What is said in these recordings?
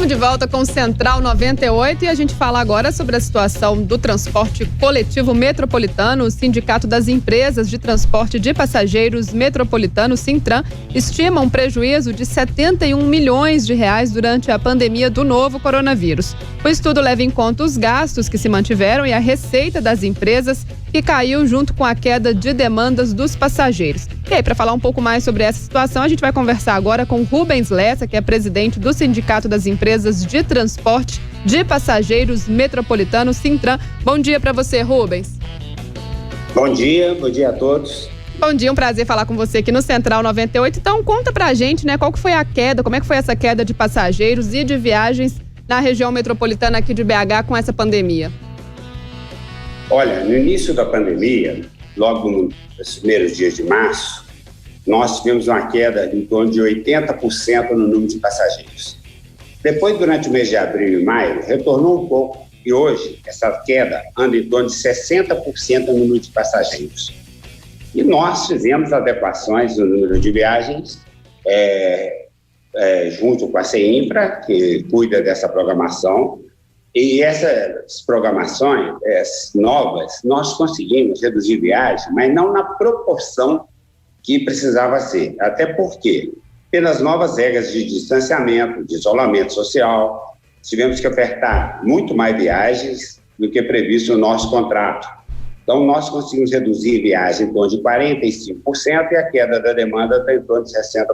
Estamos de volta com o Central 98 e a gente fala agora sobre a situação do transporte coletivo metropolitano. O Sindicato das Empresas de Transporte de Passageiros Metropolitano, Sintran, estima um prejuízo de 71 milhões de reais durante a pandemia do novo coronavírus. O estudo leva em conta os gastos que se mantiveram e a receita das empresas, que caiu junto com a queda de demandas dos passageiros. E aí, para falar um pouco mais sobre essa situação, a gente vai conversar agora com Rubens Lessa, que é presidente do Sindicato das Empresas de Transporte de Passageiros Metropolitano, Sintran. Bom dia para você, Rubens. Bom dia a todos. Bom dia, um prazer falar com você aqui no Central 98. Então, conta pra gente, né, qual que foi a queda, como é que foi essa queda de passageiros e de viagens na região metropolitana aqui de BH com essa pandemia? Olha, no início da pandemia, logo nos primeiros dias de março, nós tivemos uma queda em torno de 80% no número de passageiros. Depois, durante o mês de abril e maio, retornou um pouco e hoje essa queda anda em torno de 60% no número de passageiros. E nós fizemos adequações no número de viagens, junto com a CEINFRA, que cuida dessa programação. E essas programações novas, nós conseguimos reduzir viagens, mas não na proporção que precisava ser. Até porque, pelas novas regras de distanciamento, de isolamento social, tivemos que ofertar muito mais viagens do que previsto no nosso contrato. Então, nós conseguimos reduzir viagens em torno de 45% e a queda da demanda está em torno de 60%.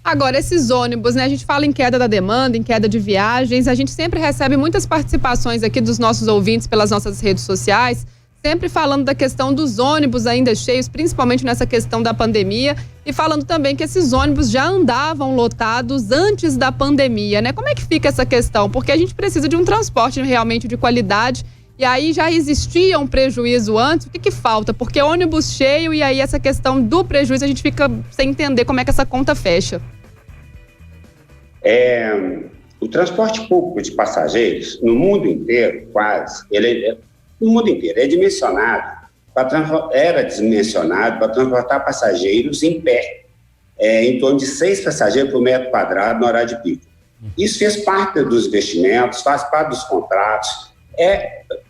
Agora, esses ônibus, né? A gente fala em queda da demanda, em queda de viagens. A gente sempre recebe muitas participações aqui dos nossos ouvintes pelas nossas redes sociais, sempre falando da questão dos ônibus ainda cheios, principalmente nessa questão da pandemia, e falando também que esses ônibus já andavam lotados antes da pandemia, né? Como é que fica essa questão? Porque a gente precisa de um transporte realmente de qualidade, e aí já existia um prejuízo antes. O que falta? Porque ônibus cheio e aí essa questão do prejuízo a gente fica sem entender como é que essa conta fecha. O transporte público de passageiros, no mundo inteiro, quase, no mundo inteiro, era dimensionado para transportar passageiros em pé, em torno de 6 passageiros por metro quadrado no horário de pico. Isso fez parte dos investimentos, faz parte dos contratos,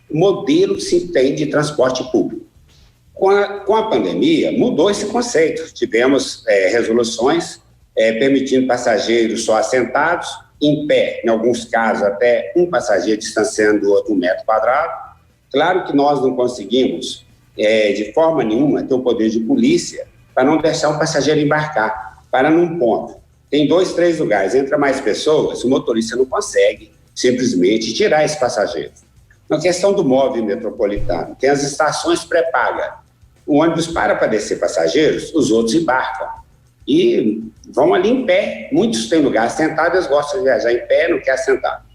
o modelo que se tem de transporte público. Com a pandemia, mudou esse conceito. Tivemos resoluções permitindo passageiros só assentados, em pé, em alguns casos até um passageiro distanciando do outro 1 metro quadrado. Claro que nós não conseguimos, de forma nenhuma, ter o poder de polícia para não deixar um passageiro embarcar, para num ponto. Tem 2, 3 lugares, entra mais pessoas, o motorista não consegue simplesmente tirar esse passageiro. Na questão do móvel metropolitano, tem as estações pré-paga. O ônibus para descer passageiros, os outros embarcam. E vão ali em pé, muitos têm lugar sentado, eles gostam de viajar em pé, não quer sentar.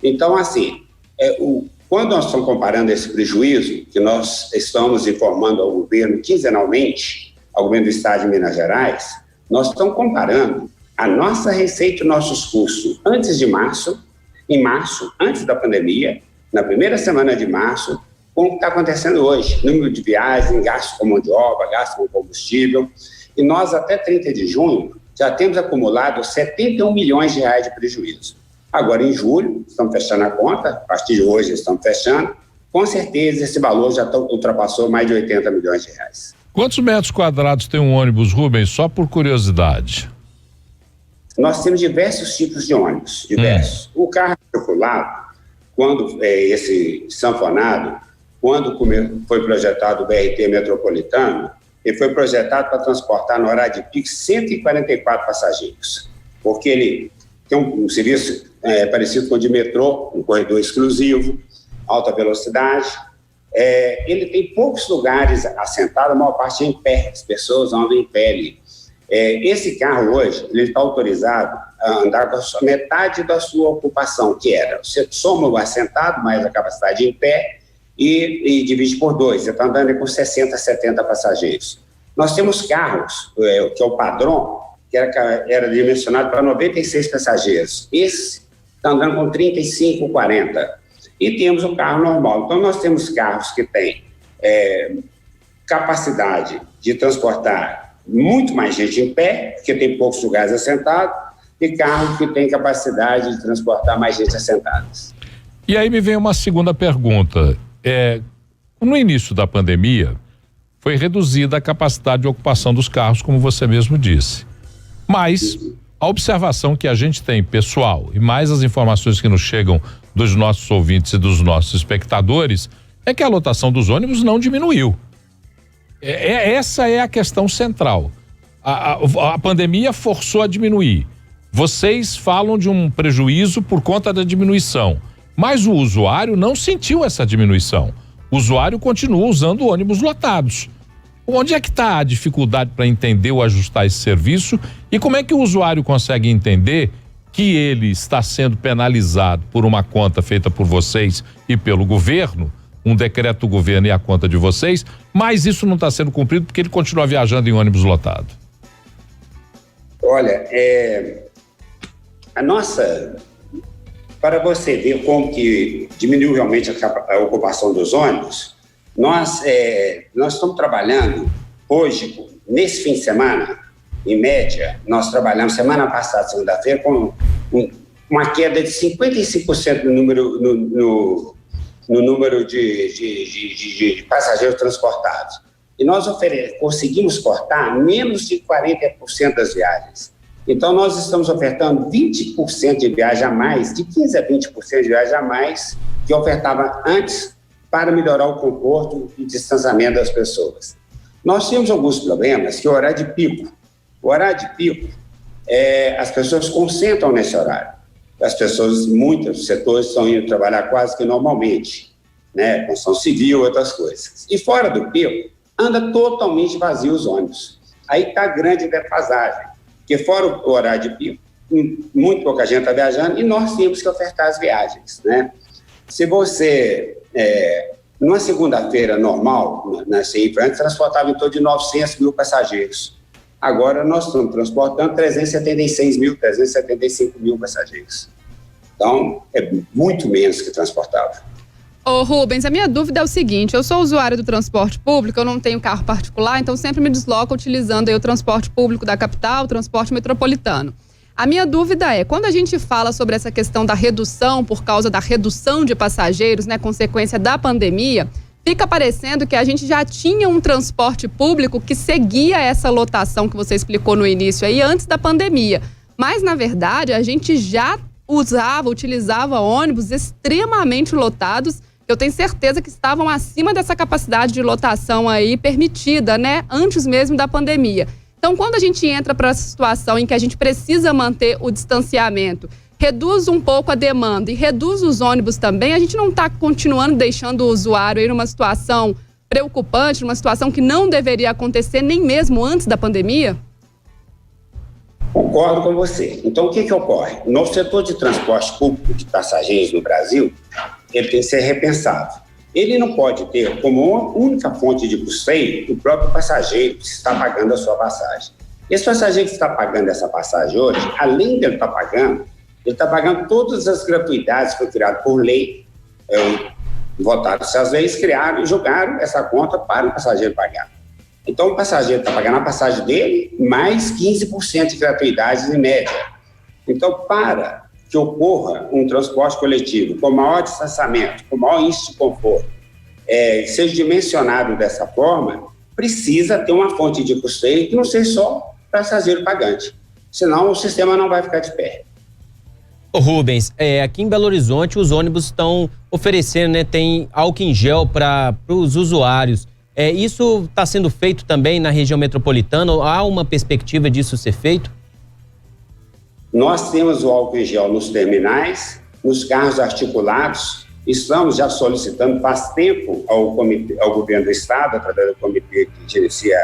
Então, assim, quando nós estamos comparando esse prejuízo, que nós estamos informando ao governo quinzenalmente, ao governo do estado de Minas Gerais, nós estamos comparando a nossa receita e nossos custos antes de março, em março, antes da pandemia, na primeira semana de março, com o que está acontecendo hoje, número de viagens, gastos com mão de obra, gastos com combustível. E nós, até 30 de junho, já temos acumulado 71 milhões de reais de prejuízo. Agora, em julho, estamos fechando a conta, a partir de hoje estamos fechando, com certeza esse valor já ultrapassou mais de 80 milhões de reais. Quantos metros quadrados tem um ônibus, Rubens, só por curiosidade? Nós temos diversos tipos de ônibus, diversos. O carro circulado, quando esse sanfonado, quando foi projetado o BRT metropolitano, ele foi projetado para transportar no horário de pico 144 passageiros, porque ele tem um serviço parecido com o de metrô, um corredor exclusivo, alta velocidade. Ele tem poucos lugares assentados, a maior parte é em pé, as pessoas andam em pé ali. Esse carro hoje, ele está autorizado a andar com a metade da sua ocupação, que era, você soma o assentado mais a capacidade em pé, e divide por 2, você está andando com 60, 70 passageiros. Nós temos carros, que é o padrão, que era dimensionado para 96 passageiros. Esse está andando com 35, 40. E temos o carro normal. Então, nós temos carros que têm capacidade de transportar muito mais gente em pé, porque tem poucos lugares assentados. de carro que tem capacidade de transportar mais gente assentadas. E aí me vem uma segunda pergunta. No início da pandemia, foi reduzida a capacidade de ocupação dos carros, como você mesmo disse. Mas a observação que a gente tem, pessoal, e mais as informações que nos chegam dos nossos ouvintes e dos nossos espectadores, é que a lotação dos ônibus não diminuiu. Essa é a questão central. A pandemia forçou a diminuir. Vocês falam de um prejuízo por conta da diminuição, mas o usuário não sentiu essa diminuição. O usuário continua usando ônibus lotados. Onde é que está a dificuldade para entender ou ajustar esse serviço? E como é que o usuário consegue entender que ele está sendo penalizado por uma conta feita por vocês e pelo governo, um decreto do governo e a conta de vocês, mas isso não está sendo cumprido porque ele continua viajando em ônibus lotado? Olha, para você ver como que diminuiu realmente a ocupação dos ônibus, nós estamos trabalhando hoje, nesse fim de semana, em média, nós trabalhamos semana passada, segunda-feira, com uma queda de 55% no número de passageiros transportados. E nós conseguimos cortar menos de 40% das viagens. Então, nós estamos ofertando 20% de viagem a mais, de 15% a 20% de viagem a mais, que ofertava antes, para melhorar o conforto e distanciamento das pessoas. Nós tínhamos alguns problemas, que o horário de pico, as pessoas concentram nesse horário. As pessoas, muitos setores estão indo trabalhar quase que normalmente, né? Construção civil, outras coisas. E fora do pico, anda totalmente vazio os ônibus. Aí está a grande defasagem, porque fora o horário de pico, muito pouca gente está viajando e nós temos que ofertar as viagens, né? Se você, numa segunda-feira normal, na CI, antes transportava em torno de 900 mil passageiros. Agora nós estamos transportando 375 mil passageiros. Então, é muito menos que transportava. Ô Rubens, a minha dúvida é o seguinte, eu sou usuário do transporte público, eu não tenho carro particular, então sempre me desloco utilizando aí o transporte público da capital, o transporte metropolitano. A minha dúvida é, quando a gente fala sobre essa questão da redução por causa da redução de passageiros, né, consequência da pandemia, fica parecendo que a gente já tinha um transporte público que seguia essa lotação que você explicou no início aí, antes da pandemia. Mas, na verdade, a gente já utilizava ônibus extremamente lotados, eu tenho certeza que estavam acima dessa capacidade de lotação aí permitida, né, antes mesmo da pandemia. Então, quando a gente entra para essa situação em que a gente precisa manter o distanciamento, reduz um pouco a demanda e reduz os ônibus também, a gente não está continuando deixando o usuário aí numa situação preocupante, numa situação que não deveria acontecer nem mesmo antes da pandemia? Concordo com você. Então, o que ocorre? No setor de transporte público de passageiros no Brasil, ele tem que ser repensado. Ele não pode ter como única fonte de custeio o próprio passageiro que está pagando a sua passagem. Esse passageiro que está pagando essa passagem hoje, além de ele estar pagando todas as gratuidades que foram criadas por lei. Votaram-se as leis, criaram e jogaram essa conta para o passageiro pagar. Então, o passageiro está pagando a passagem dele, mais 15% de gratuidades em média. Então, para que ocorra um transporte coletivo com maior distanciamento, com maior índice de conforto, seja dimensionado dessa forma, precisa ter uma fonte de custeio que não seja só passageiro pagante. Senão, o sistema não vai ficar de pé. Ô Rubens, aqui em Belo Horizonte os ônibus estão oferecendo, né, tem álcool em gel para os usuários. Isso está sendo feito também na região metropolitana? Há uma perspectiva disso ser feito? Nós temos o álcool em gel nos terminais, nos carros articulados. Estamos já solicitando faz tempo ao governo do estado, através do comitê que gerencia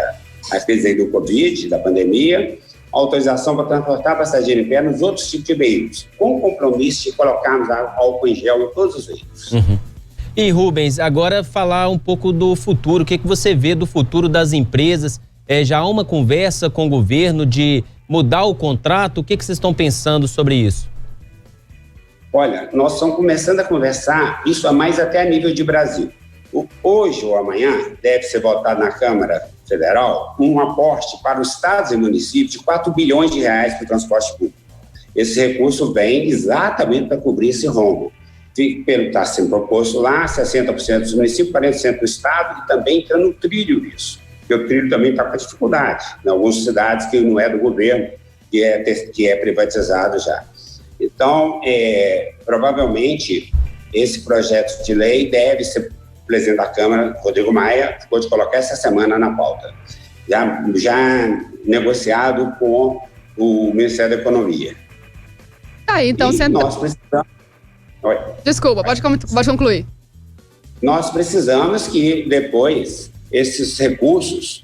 a crise do Covid, da pandemia, autorização para transportar passageiro em pé nos outros tipos de veículos, com o compromisso de colocarmos álcool em gel em todos os veículos. Uhum. E Rubens, agora falar um pouco do futuro, o que você vê do futuro das empresas? Já há uma conversa com o governo de mudar o contrato? O que vocês estão pensando sobre isso? Olha, nós estamos começando a conversar isso a mais até a nível de Brasil. Hoje ou amanhã deve ser votado na Câmara Federal um aporte para os estados e municípios de 4 bilhões de reais para o transporte público. Esse recurso vem exatamente para cobrir esse rombo. Pelo que está sendo proposto lá, 60% dos municípios, 40% do Estado, e também entra no trilho isso, porque o trilho também está com dificuldade, em algumas cidades que não é do governo, que é privatizado já. Então, provavelmente, esse projeto de lei deve ser, o presidente da Câmara, Rodrigo Maia, ficou de colocar essa semana na pauta, já negociado com o Ministério da Economia. Então, nós precisamos... Oi. Desculpa, pode concluir. Nós precisamos que depois esses recursos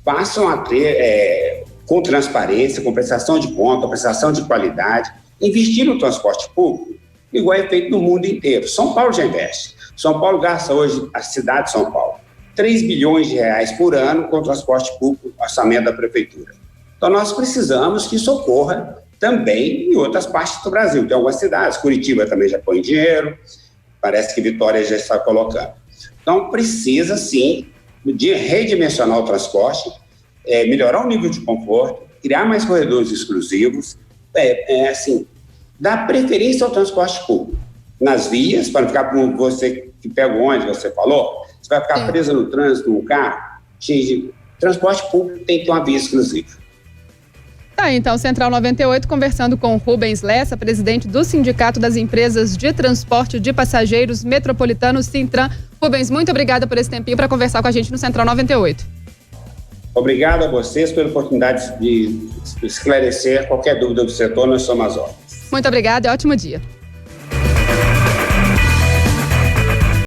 passam a ter, com transparência, com prestação de conta, prestação de qualidade, investir no transporte público, igual é feito no mundo inteiro. São Paulo já investe. São Paulo gasta hoje, a cidade de São Paulo, 3 bilhões de reais por ano com transporte público, orçamento da prefeitura. Então nós precisamos que isso ocorra também em outras partes do Brasil. Tem algumas cidades, Curitiba também já põe dinheiro, parece que Vitória já está colocando. Então precisa sim de redimensionar o transporte, melhorar o nível de conforto, criar mais corredores exclusivos, assim, dar preferência ao transporte público. Nas vias, para não ficar como você que pega o ônibus, você falou, você vai ficar presa no trânsito, no carro, transporte público tem que ter uma via exclusiva. Então, Central 98, conversando com Rubens Lessa, presidente do Sindicato das Empresas de Transporte de Passageiros Metropolitano, Sintran. Rubens, muito obrigada por esse tempinho para conversar com a gente no Central 98. Obrigado a vocês pela oportunidade de esclarecer qualquer dúvida do setor, nós somos as ordens. Muito obrigada e ótimo dia.